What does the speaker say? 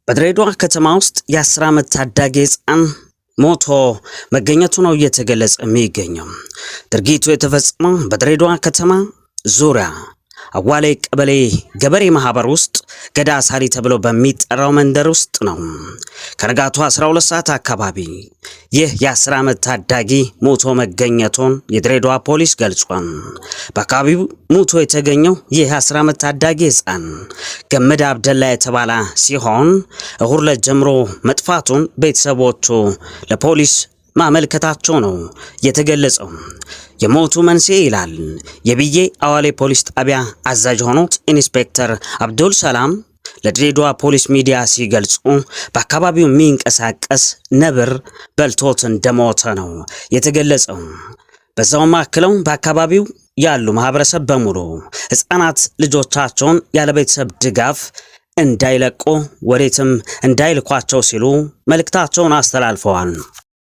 በድሬዳዋ ከተማ ውስጥ የ10 ዓመት ታዳጊ ሕፃን ሞቶ መገኘቱ ነው እየተገለጸ የሚገኘው። ድርጊቱ የተፈጸመው በድሬዳዋ ከተማ ዙሪያ አዋሌ ቀበሌ ገበሬ ማህበር ውስጥ ገዳ ሳሪ ተብሎ በሚጠራው መንደር ውስጥ ነው። ከንጋቱ 12 ሰዓት አካባቢ ይህ የ10 ዓመት ታዳጊ ሞቶ መገኘቱን የድሬዳዋ ፖሊስ ገልጿል። በአካባቢው ሞቶ የተገኘው ይህ 10 ዓመት ታዳጊ ሕፃን ገመድ አብደላ የተባለ ሲሆን እሁድ ዕለት ጀምሮ መጥፋቱን ቤተሰቦቹ ለፖሊስ ማመልከታቸው ነው የተገለጸው። የሞቱ መንስኤ ይላል የብዬ አዋሌ ፖሊስ ጣቢያ አዛዥ ሆኖት ኢንስፔክተር አብዱል ሰላም ለድሬዳዋ ፖሊስ ሚዲያ ሲገልጹ በአካባቢው የሚንቀሳቀስ ነብር በልቶት እንደሞተ ነው የተገለጸው። በዛውም አክለው በአካባቢው ያሉ ማህበረሰብ በሙሉ ሕፃናት ልጆቻቸውን ያለ ቤተሰብ ድጋፍ እንዳይለቁ ወዴትም እንዳይልኳቸው ሲሉ መልእክታቸውን አስተላልፈዋል።